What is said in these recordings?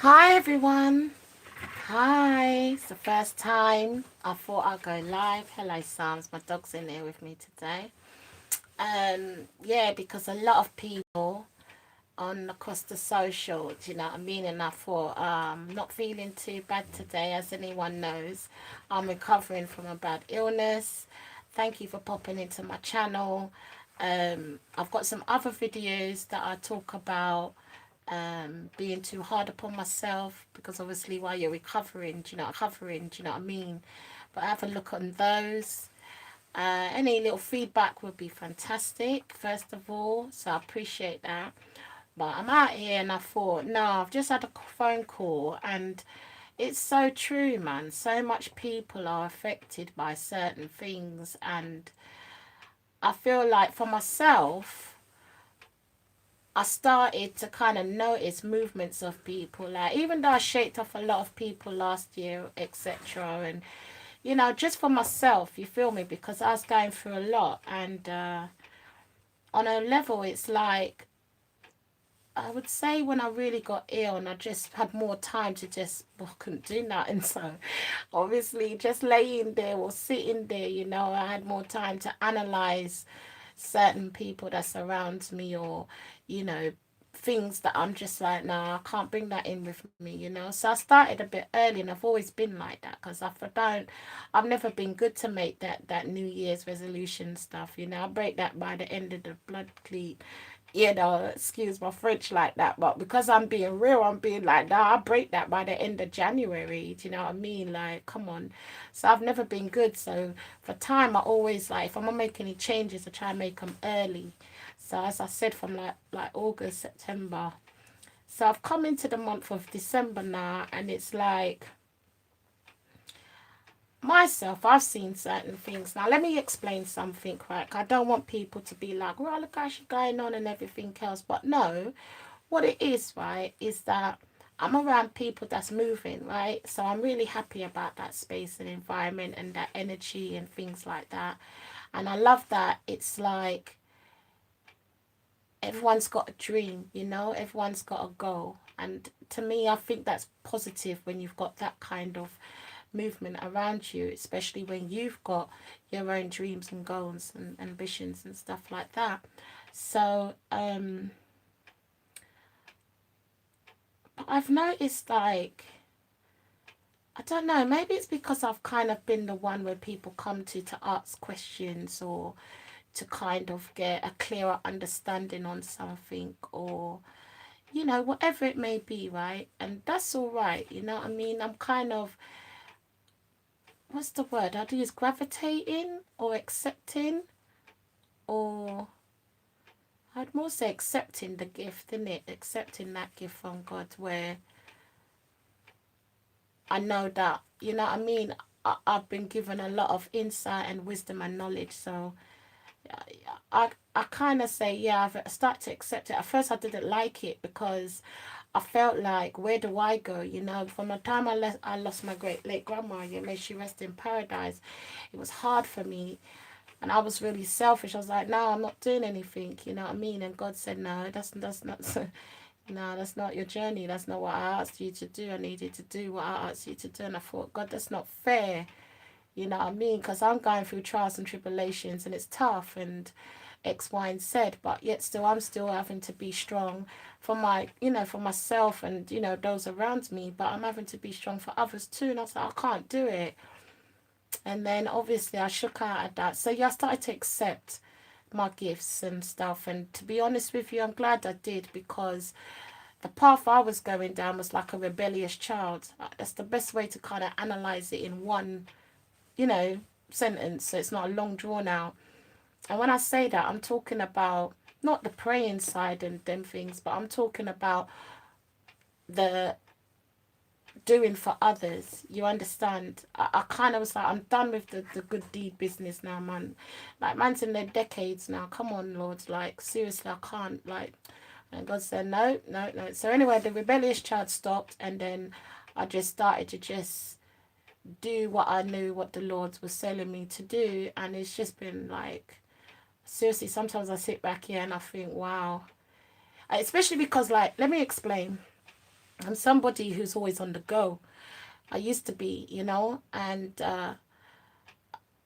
Hi everyone. Hi. It's the first time I thought I'd go live. Hello Psalms. My dog's in there with me today. Yeah, because a lot of people on across the socials, you know what I mean? And I thought, not feeling too bad today, as anyone knows. I'm recovering from a bad illness. Thank you for popping into my channel. I've got some other videos that I talk about being too hard upon myself, because obviously while you're recovering, do you know what I mean? But have a look on those. Any little feedback would be fantastic, first of all, so I appreciate that. But I'm out here and I thought, no, I've just had a phone call and it's so true, man. So much people are affected by certain things, and I feel like for myself, I started to kind of notice movements of people. Like, even though I shaked off a lot of people last year, etc., and just for myself, you feel me? Because I was going through a lot, and on a level, it's like I would say when I really got ill and I just had more time to just, well, I couldn't do nothing. So obviously just laying there or sitting there, I had more time to analyze certain people that surround me, or, you know, things that I'm just like, nah, I can't bring that in with me. So I started a bit early, and I've always been like that, because if I don't, I've never been good to make that New Year's resolution stuff. I break that by the end of the blood cleat, excuse my French like that, but because I'm being real, I'm being like, nah, I break that by the end of January. Do you know what I mean? Like, come on. So I've never been good. So for time, I always like, if I'm gonna make any changes, I try and make them early. So as I said, from like August, September. So I've come into the month of December now, and it's like myself, I've seen certain things. Now, let me explain something, right? I don't want people to be like, well, look how she's going on and everything else. But no, what it is, right, is that I'm around people that's moving, right? So I'm really happy about that space and environment and that energy and things like that. And I love that it's like everyone's got a dream, everyone's got a goal. And to me, I think that's positive when you've got that kind of movement around you, especially when you've got your own dreams and goals and ambitions and stuff like that. So, I've noticed, like, I don't know, maybe it's because I've kind of been the one where people come to ask questions, or to kind of get a clearer understanding on something, or whatever it may be, right? And that's all right, you know what I mean? I'm kind of, what's the word I'd use, gravitating or accepting, or I'd more say accepting the gift, innit? Accepting that gift from God, where I know that, you know what I mean? I've been given a lot of insight and wisdom and knowledge. So I kind of say, yeah, I've started to accept it. At first, I didn't like it, because I felt like, where do I go? From the time I lost my great late grandma, may she rest in paradise, it was hard for me. And I was really selfish. I was like, no, I'm not doing anything. You know what I mean? And God said, no, that's not. No, that's not your journey. That's not what I asked you to do. I needed to do what I asked you to do. And I thought, God, that's not fair. You know what I mean? Because I'm going through trials and tribulations, and it's tough and X, Y, and Z. But yet still, I'm still having to be strong for for myself and, those around me. But I'm having to be strong for others too. And I was like, I can't do it. And then obviously I shook out at that. So yeah, I started to accept my gifts and stuff. And to be honest with you, I'm glad I did, because the path I was going down was like a rebellious child. That's the best way to kind of analyze it in one, you know, sentence. So it's not a long drawn out. And when I say that, I'm talking about not the praying side and them things, but I'm talking about the doing for others. You understand? I kind of was like, I'm done with the good deed business now, man. Like, man's in their decades now. Come on, Lord. Like, seriously, I can't. Like, and God said, no, no, no. So anyway, the rebellious child stopped, and then I just started to just do what I knew, what the Lord was telling me to do. And it's just been like, seriously, sometimes I sit back here and I think, wow. Especially because, like, let me explain. I'm somebody who's always on the go. I used to be, you know, and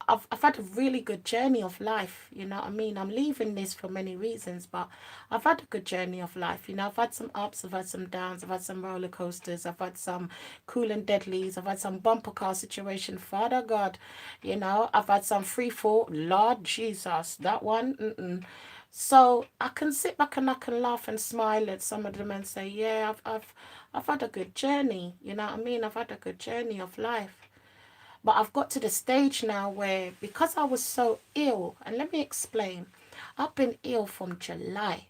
I've had a really good journey of life, you know what I mean? I'm leaving this for many reasons, but I've had a good journey of life. You know, I've had some ups, I've had some downs, I've had some roller coasters, I've had some cool and deadlies, I've had some bumper car situation, Father God, you know, I've had some free fall, Lord Jesus, that one, So I can sit back and I can laugh and smile at some of them and say, yeah, I've had a good journey, you know what I mean? I've had a good journey of life. But I've got to the stage now where, because I was so ill, and let me explain, I've been ill from July,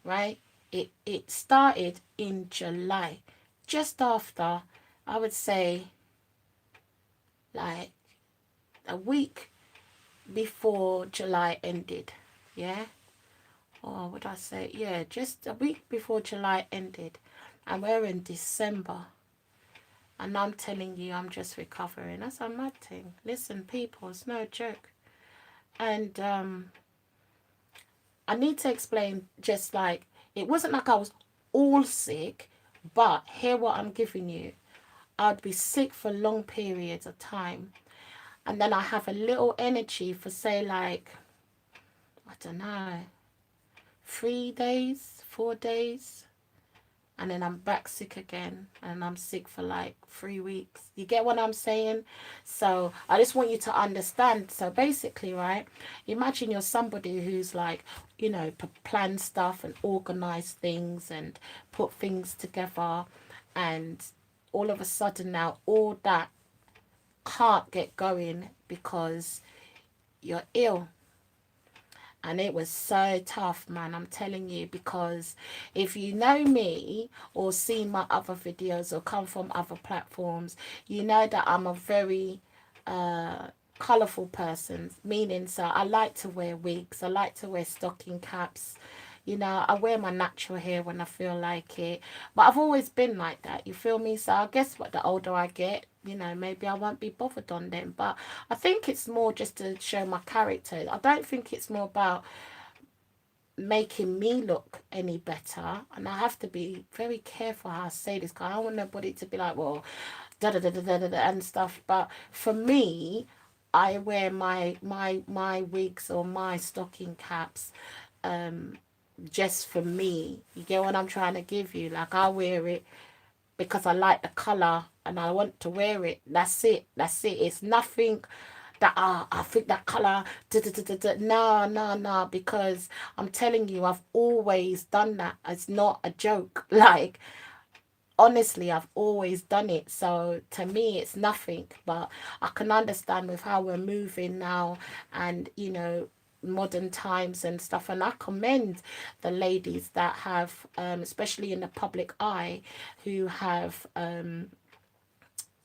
right? It started in July, just after, I would say, like a week before July ended. Yeah? Or would I say, yeah, just a week before July ended. And we're in December. And I'm telling you, I'm just recovering. That's a mad thing. Listen, people, it's no joke. And I need to explain, just like, it wasn't like I was all sick, but hear what I'm giving you. I'd be sick for long periods of time. And then I have a little energy for, say, like, I don't know, 3 days, 4 days, and then I'm back sick again, and I'm sick for like 3 weeks. You get what I'm saying? So I just want you to understand. So basically, right, imagine you're somebody who's like, you know, plan stuff and organize things and put things together, and all of a sudden now all that can't get going because you're ill. And it was so tough, man, I'm telling you, because if you know me or seen my other videos or come from other platforms, you know that I'm a very colourful person, meaning, so I like to wear wigs, I like to wear stocking caps. You know, I wear my natural hair when I feel like it. But I've always been like that, you feel me? So I guess what, the older I get, you know, maybe I won't be bothered on them. But I think it's more just to show my character. I don't think it's more about making me look any better. And I have to be very careful how I say this, because I don't want nobody to be like, well, da da da da da da and stuff. But for me, I wear my wigs or my stocking caps um just for me. You get what I'm trying to give you? Like, I wear it because I like the colour and I want to wear it. That's it. That's it. It's nothing that I think that colour. No, no, no. Because I'm telling you, I've always done that. It's not a joke. Like, honestly, I've always done it. So to me, it's nothing. But I can understand with how we're moving now, and you know, modern times and stuff. And I commend the ladies that have, especially in the public eye, who have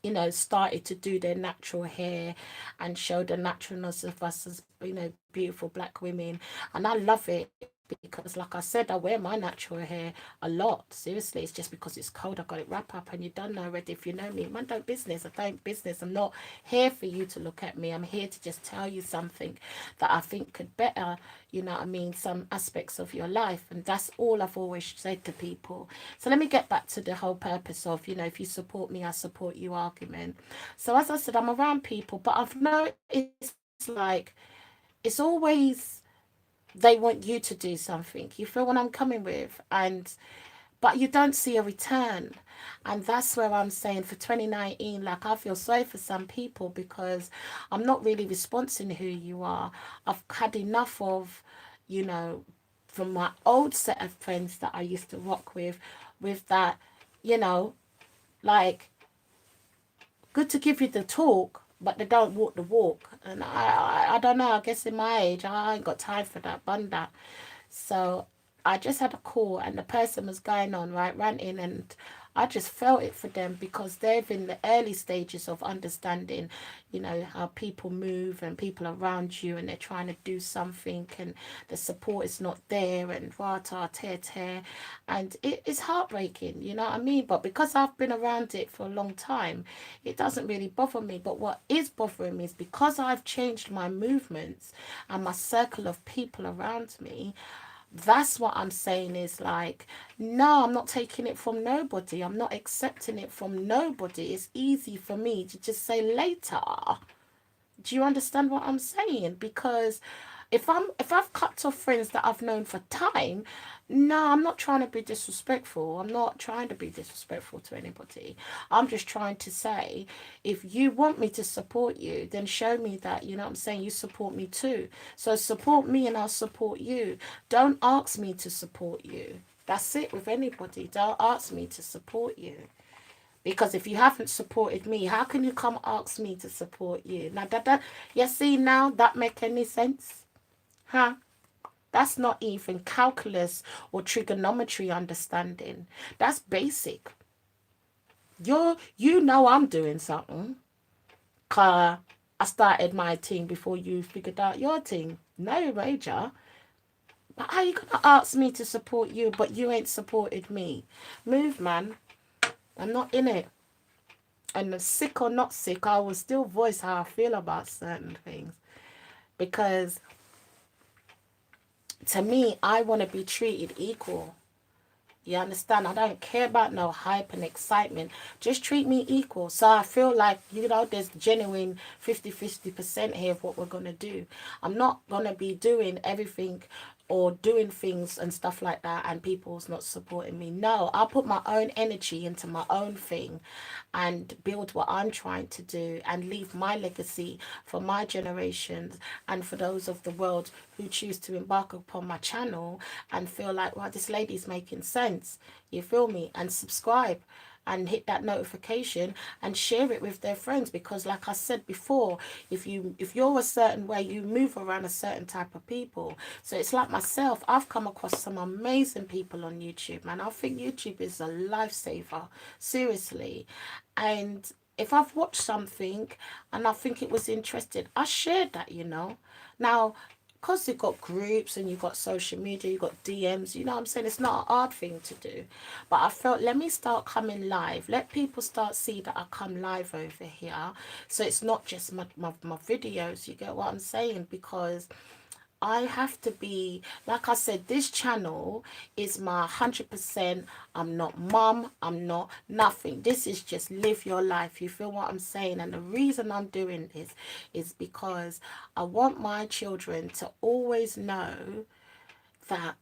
you know, started to do their natural hair and show the naturalness of us as, you know, beautiful black women. And I love it because, like I said, I wear my natural hair a lot. Seriously, it's just because it's cold. I got it wrap up, and you don't know already. If you know me, man, don't business. I don't business. I'm not here for you to look at me. I'm here to just tell you something that I think could better, you know what I mean, some aspects of your life. And that's all I've always said to people. So let me get back to the whole purpose of, you know, if you support me, I support you argument. So as I said, I'm around people, but I've noticed, like, it's always they want you to do something. You feel what I'm coming with? And but you don't see a return. And that's where I'm saying for 2019, like, I feel sorry for some people because I'm not really responding to who you are. I've had enough of, you know, from my old set of friends that I used to rock with that, you know, like, good to give you the talk, but they don't walk the walk. And I don't know, I guess in my age, I ain't got time for that, bun that. So I just had a call, and the person was going on, right, ranting, and I just felt it for them because they're in the early stages of understanding, you know, how people move and people around you, and they're trying to do something, and the support is not there, and rata, tear, tear. And it's heartbreaking, you know what I mean? But because I've been around it for a long time, it doesn't really bother me. But what is bothering me is because I've changed my movements and my circle of people around me, That's what I'm saying is like, no, I'm not taking it from nobody. I'm not accepting it from nobody. It's easy for me to just say later. Do you understand what I'm saying? Because if I've cut off friends that I've known for time, no, I'm not trying to be disrespectful. I'm not trying to be disrespectful to anybody. I'm just trying to say, if you want me to support you, then show me that, you know what I'm saying, you support me too. So support me and I'll support you. Don't ask me to support you. That's it with anybody. Don't ask me to support you. Because if you haven't supported me, how can you come ask me to support you? Now that you see now that make any sense? Huh? That's not even calculus or trigonometry understanding. That's basic. You know I'm doing something. Cause I started my thing before you figured out your thing. No, Major. But how you gonna ask me to support you, but you ain't supported me? Move, man. I'm not in it. And sick or not sick, I will still voice how I feel about certain things. Because to me, I want to be treated equal. You understand? I don't care about no hype and excitement. Just treat me equal. So I feel like, you know, there's genuine 50-50% here of what we're going to do. I'm not going to be doing everything or doing things and stuff like that and people's not supporting me. No, I'll put my own energy into my own thing and build what I'm trying to do and leave my legacy for my generations and for those of the world who choose to embark upon my channel and feel like, well, this lady's making sense. You feel me? And subscribe and hit that notification and share it with their friends, because like I said before, if you're a certain way, you move around a certain type of people. So it's like myself, I've come across some amazing people on YouTube, man. I think YouTube is a lifesaver, seriously. And if I've watched something and I think it was interesting, I shared that, you know. Now, because you've got groups and you've got social media, you've got DMs, you know what I'm saying? It's not a hard thing to do. But I felt, let me start coming live. Let people start see that I come live over here. So it's not just my videos, you get what I'm saying? Because I have to be, like I said, this channel is my 100%. I'm not mum, I'm not nothing. This is just live your life. You feel what I'm saying? And the reason I'm doing this is because I want my children to always know that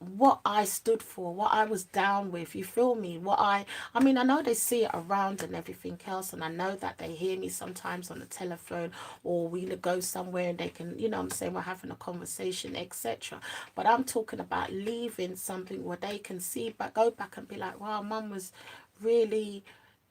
what I stood for, what I was down with, you feel me? I mean, I know they see it around and everything else, and I know that they hear me sometimes on the telephone, or we go somewhere and they can, you know what I'm saying, we're having a conversation, etc. But I'm talking about leaving something where they can see back, go back and be like, wow, mum was really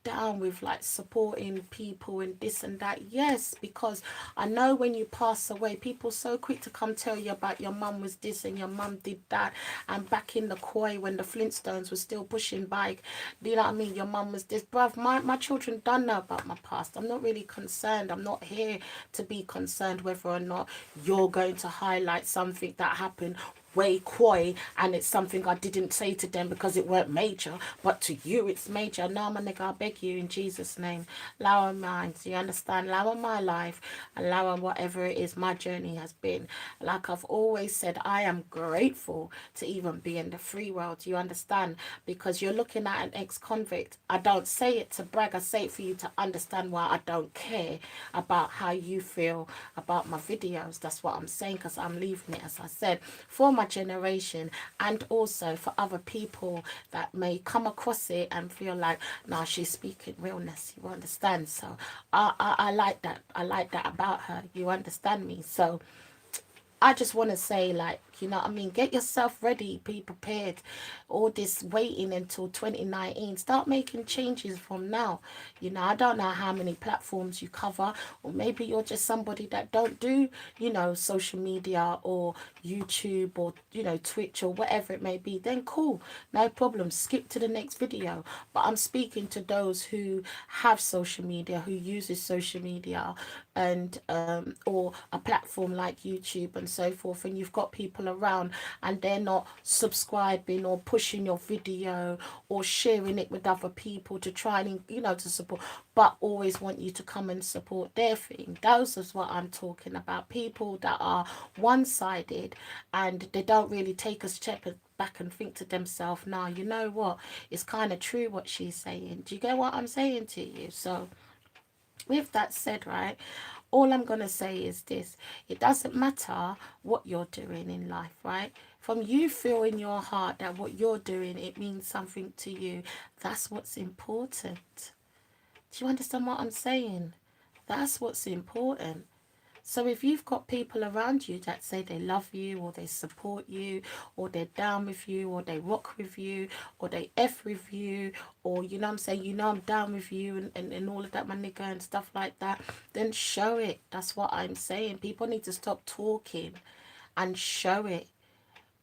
down with like supporting people and this and that. Yes, because I know when you pass away, people so quick to come tell you about your mum was this and your mum did that. And back in the Koi when the Flintstones were still pushing bike, do you know what I mean, your mum was this. Bruv, my children don't know about my past. I'm not really concerned. I'm not here to be concerned whether or not you're going to highlight something that happened way coy and it's something I didn't say to them because it weren't major, but to you it's major. No, my nigga, I beg you in Jesus' name, allow mine, you understand, allow my life, allow whatever it is my journey has been. Like I've always said, I am grateful to even be in the free world, you understand, because you're looking at an ex-convict. I don't say it to brag, I say it for you to understand why I don't care about how you feel about my videos. That's what I'm saying, because I'm leaving it, as I said, for my generation, and also for other people that may come across it and feel like, nah, she's speaking realness, you understand. So I like that. I like that about her, you understand me. So I just want to say, like, you know what I mean, get yourself ready, be prepared. All this waiting until 2019, start making changes from now. You know, I don't know how many platforms you cover, or maybe you're just somebody that don't do, you know, social media or YouTube or, you know, Twitch or whatever it may be. Then cool, no problem, skip to the next video. But I'm speaking to those who have social media, who uses social media, and or a platform like YouTube and and so forth, and you've got people around and they're not subscribing or pushing your video or sharing it with other people to try and, you know, to support, but always want you to come and support their thing. Those is what I'm talking about. People that are one-sided and they don't really take a step back and think to themselves, now, you know what, it's kind of true what she's saying. Do you get what I'm saying to you? So with that said, right, all I'm going to say is this: it doesn't matter what you're doing in life, right? From you feel in your heart that what you're doing, it means something to you. That's what's important. Do you understand what I'm saying? That's what's important. So if you've got people around you that say they love you, or they support you, or they're down with you, or they rock with you, or they F with you, or, you know what I'm saying, you know I'm down with you, and all of that, my nigga, and stuff like that, then show it. That's what I'm saying. People need to stop talking and show it.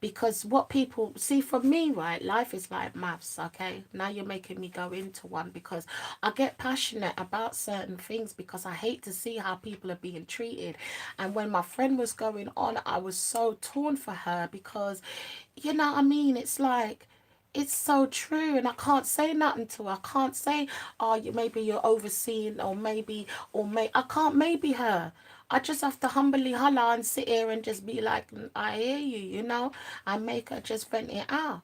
Because what people see, for me, right, life is like maths. Okay, now you're making me go into one, because I get passionate about certain things, because I hate to see how people are being treated. And when my friend was going on, I was so torn for her, because, you know what I mean, it's like, it's so true, and I can't say nothing to her. I can't say, oh, you, maybe you're overseeing, or maybe, I can't maybe her. I just have to humbly holler and sit here and just be like, I hear you, you know, and make her just vent it out.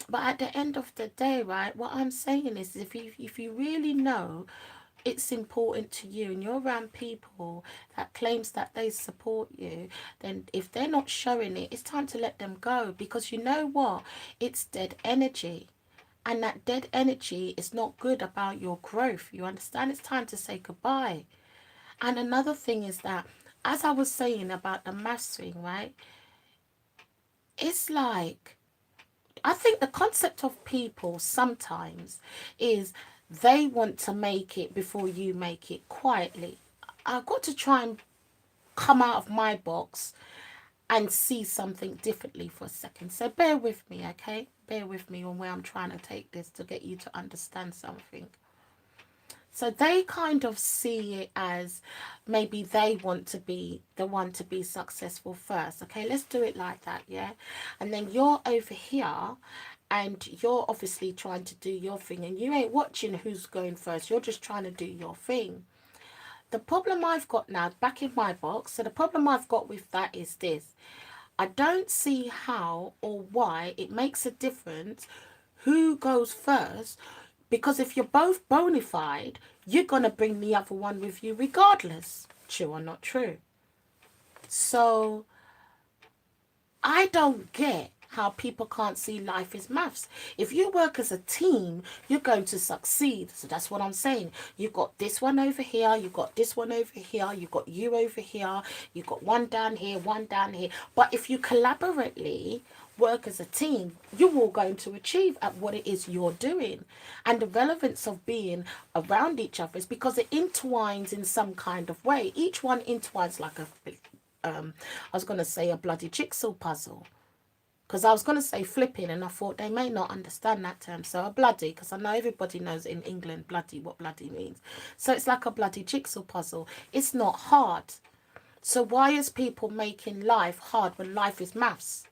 But at the end of the day, right, what I'm saying is, if you really know it's important to you, and you're around people that claims that they support you, then if they're not showing it, it's time to let them go. Because you know what, it's dead energy, and that dead energy is not good about your growth. You understand? It's time to say goodbye. And another thing is that, as I was saying about the maths thing, right, it's like, I think the concept of people sometimes is they want to make it before you make it, quietly. I've got to try and come out of my box and see something differently for a second. So bear with me, okay? Bear with me on where I'm trying to take this to get you to understand something. So they kind of see it as maybe they want to be the one to be successful first. Okay, let's do it like that, yeah? And then you're over here and you're obviously trying to do your thing, and you ain't watching who's going first. You're just trying to do your thing. The problem I've got now, back in my box, so the problem I've got with that is this: I don't see how or why it makes a difference who goes first, because if you're both bona fide, you're going to bring the other one with you regardless. True or not true? So I don't get how people can't see life as maths. If you work as a team, you're going to succeed. So that's what I'm saying. You've got this one over here, you've got this one over here, you've got you over here, you've got one down here, one down here. But if you collaboratively work as a team, you're all going to achieve at what it is you're doing. And the relevance of being around each other is because it intertwines in some kind of way. Each one intertwines like I was going to say a bloody jigsaw puzzle. Because I was going to say flipping, and I thought they may not understand that term. So a bloody, because I know everybody knows in England bloody what bloody means. So it's like a bloody jigsaw puzzle. It's not hard. So why is people making life hard when life is maths?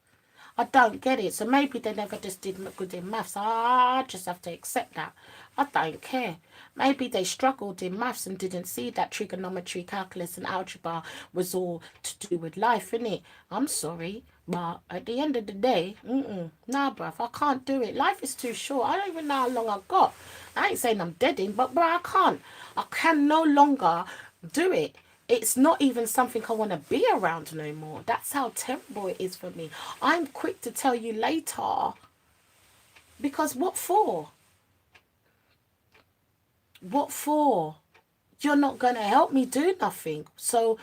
I don't get it. So maybe they never just did good in maths. I just have to accept that. I don't care. Maybe they struggled in maths and didn't see that trigonometry, calculus and algebra was all to do with life, innit? I'm sorry. But at the end of the day, nah, bruv, I can't do it. Life is too short. I don't even know how long I've got. I ain't saying I'm dead in, but bruh, I can't. I can no longer do it. It's not even something I want to be around no more. That's how terrible it is for me. I'm quick to tell you later. Because what for? What for? You're not going to help me do nothing. So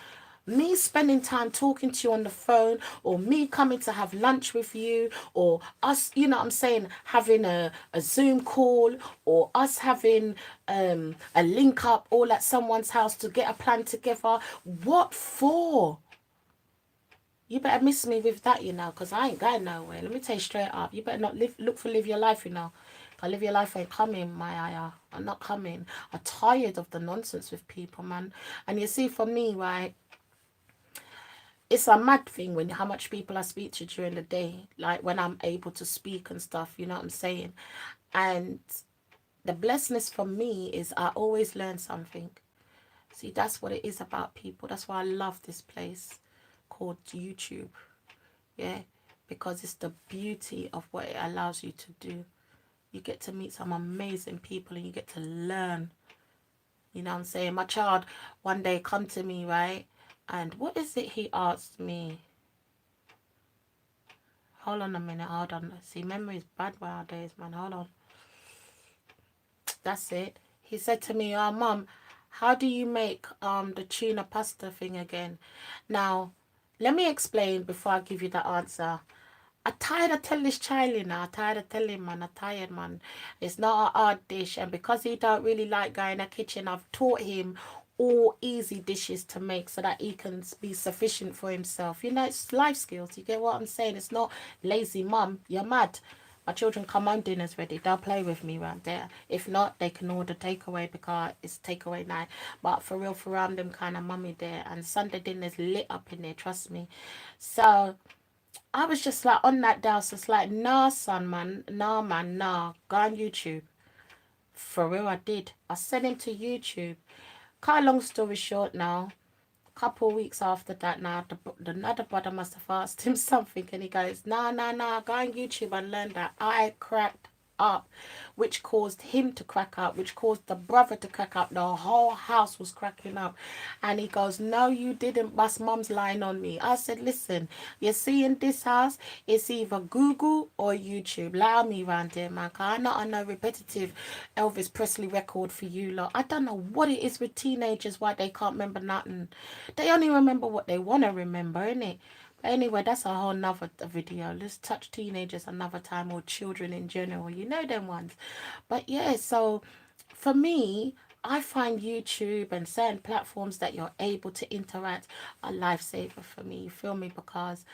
me spending time talking to you on the phone, or me coming to have lunch with you, or us, you know what I'm saying, having a Zoom call, or us having a link up all at someone's house to get a plan together. What for? You better miss me with that, you know, because I ain't going nowhere. Let me tell you straight up. You better not live your life, you know. If live your life ain't coming, my eye. I'm not coming. I'm tired of the nonsense with people, man. And you see, for me, right, it's a mad thing when how much people I speak to during the day, like when I'm able to speak and stuff, you know what I'm saying? And the blessedness for me is I always learn something. See, that's what it is about people. That's why I love this place called YouTube. Yeah, because it's the beauty of what it allows you to do. You get to meet some amazing people and you get to learn. You know what I'm saying? My child one day come to me, right? And what is it he asked me? Hold on a minute, hold on. See, memory is bad nowadays, man. Hold on. That's it. He said to me, oh, Mum, how do you make the tuna pasta thing again? Now, let me explain before I give you the answer. I tired of telling this child, you know. I tired of telling him, man. I tired, man. It's not a hard dish. And because he don't really like going in the kitchen, I've taught him all easy dishes to make so that he can be sufficient for himself. You know, it's life skills. You get what I'm saying? It's not lazy, mum. You're mad. My children come home, dinner's ready. They'll play with me right there. If not, they can order takeaway because it's takeaway night. But for real, for real, I'm them kind of mummy there. And Sunday dinner's lit up in there, trust me. So I was just like on that douse, it's like, nah, son, man, nah, man, nah, go on YouTube. For real, I did. I sent him to YouTube. Cut a long story short now, couple of weeks after that now, the another brother must have asked him something and he goes, nah, nah, nah, go on YouTube and learn that. I cracked up, which caused him to crack up, which caused the brother to crack up. The whole house was cracking up. And he goes, no, you didn't bust, mum's lying on me. I said, listen, you see in this house, it's either Google or YouTube. Allow me round here, man, because I'm not on no repetitive Elvis Presley record for you lot. I don't know what it is with teenagers, why they can't remember nothing. They only remember what they want to remember, innit? Anyway, that's a whole nother video. Let's touch teenagers another time, or children in general. You know them ones. But yeah, so for me, I find YouTube and certain platforms that you're able to interact a lifesaver for me. You feel me? Because,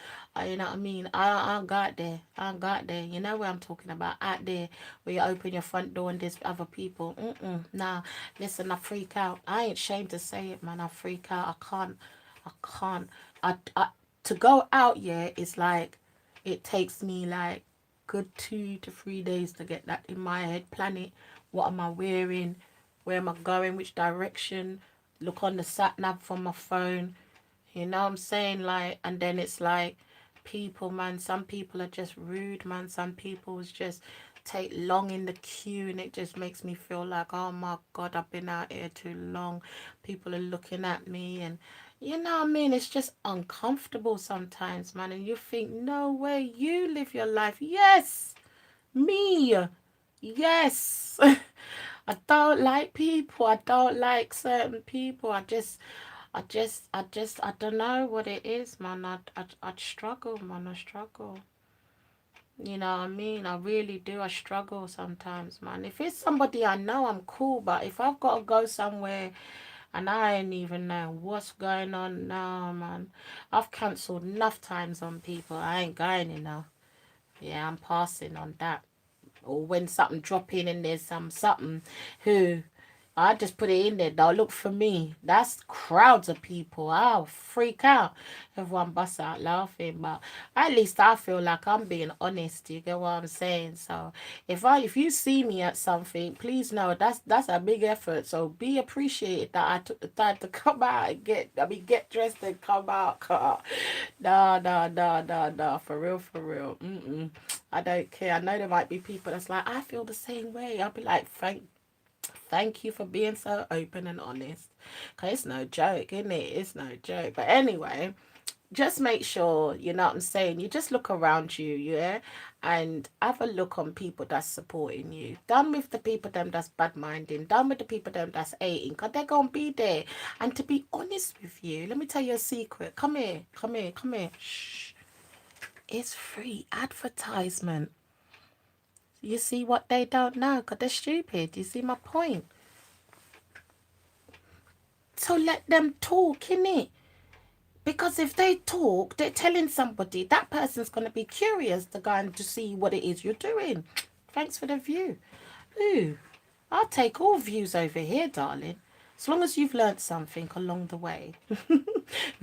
you know what I mean? I got there. I got there. You know where I'm talking about? Out there where you open your front door and there's other people. Nah, listen, I freak out. I ain't ashamed to say it, man. I freak out. I can't. I can't. I to go out, yeah, it's like it takes me like good 2 to 3 days to get that in my head. Plan it. What am I wearing? Where am I going? Which direction? Look on the sat nav from my phone. You know what I'm saying? Like, and then it's like people, man. Some people are just rude, man. Some people just take long in the queue, and it just makes me feel like, oh my God, I've been out here too long. People are looking at me, and you know what I mean? It's just uncomfortable sometimes, man. And you think, no way, you live your life. Yes, me. Yes. I don't like people. I don't like certain people. I don't know what it is, man. I'd struggle, man. I struggle. You know what I mean? I really do. I struggle sometimes, man. If it's somebody I know, I'm cool. But if I've got to go somewhere and I ain't even know what's going on now, man. I've cancelled enough times on people. I ain't going enough. Yeah, I'm passing on that. Or when something drop in and there's something who I just put it in there. They'll look for me. That's crowds of people. I'll freak out. Everyone busts out laughing. But at least I feel like I'm being honest. You get what I'm saying? So if you see me at something, please know that's a big effort. So be appreciated that I took the time to come out and get dressed and come out. Nah. For real, for real. I don't care. I know there might be people that's like, I feel the same way. I'll be like, Thank you for being so open and honest. Because it's no joke, isn't it? It's no joke. But anyway, just make sure, you know what I'm saying, you just look around you, yeah? And have a look on people that's supporting you. Done with the people them that's bad-minding. Done with the people them that's hating. Because they're going to be there. And to be honest with you, let me tell you a secret. Come here. Shh. It's free advertisement. You see what they don't know because they're stupid. You see my point? So let them talk, innit? Because if they talk, they're telling somebody, that person's going to be curious to go and to see what it is you're doing. Thanks for the view. Ooh, I'll take all views over here, darling. As long as you've learnt something along the way.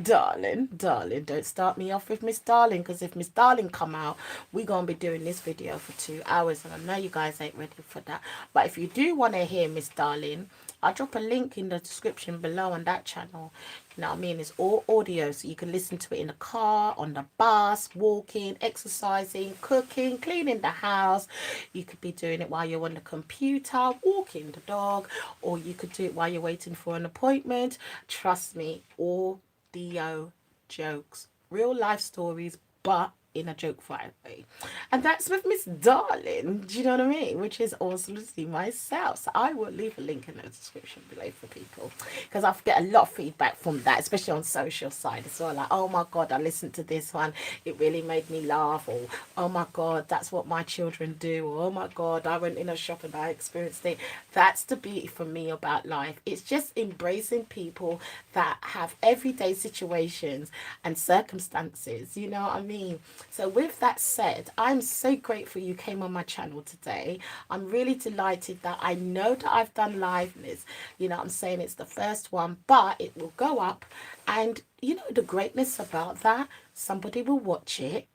Darling, don't start me off with Miss Darling, because if Miss Darling come out, we're going to be doing this video for 2 hours, and I know you guys ain't ready for that. But if you do want to hear Miss Darling, I'll drop a link in the description below on that channel. You know what I mean? It's all audio, so you can listen to it in the car, on the bus, walking, exercising, cooking, cleaning the house. You could be doing it while you're on the computer, walking the dog, or you could do it while you're waiting for an appointment. Trust me, audio jokes, real life stories, but in a joke way. And that's with Miss Darling, do you know what I mean? Which is also myself. So I will leave a link in the description below for people, because I get a lot of feedback from that, especially on social side as well. Like, oh my God, I listened to this one, it really made me laugh. Or, oh my God, that's what my children do. Or, oh my God, I went in a shop and I experienced it. That's the beauty for me about life. It's just embracing people that have everyday situations and circumstances, you know what I mean? So with that said, I'm so grateful you came on my channel today. I'm really delighted that I know that I've done liveness. You know what I'm saying? It's the first one, but it will go up. And you know the greatness about that? Somebody will watch it,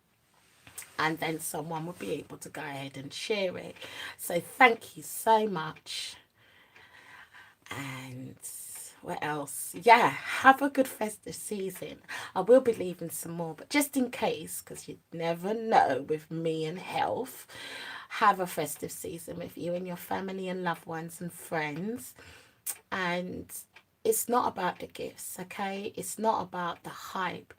and then someone will be able to go ahead and share it. So thank you so much. And what else? Yeah, have a good festive season. I will be leaving some more, but just in case, because you never know with me and health, have a festive season with you and your family and loved ones and friends. And it's not about the gifts, okay? It's not about the hype.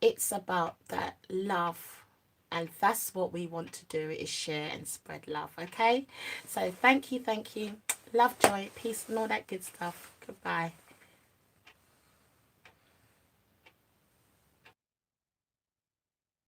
It's about that love. And that's what we want to do, is share and spread love, okay? So thank you. Love, joy, peace, and all that good stuff. Goodbye.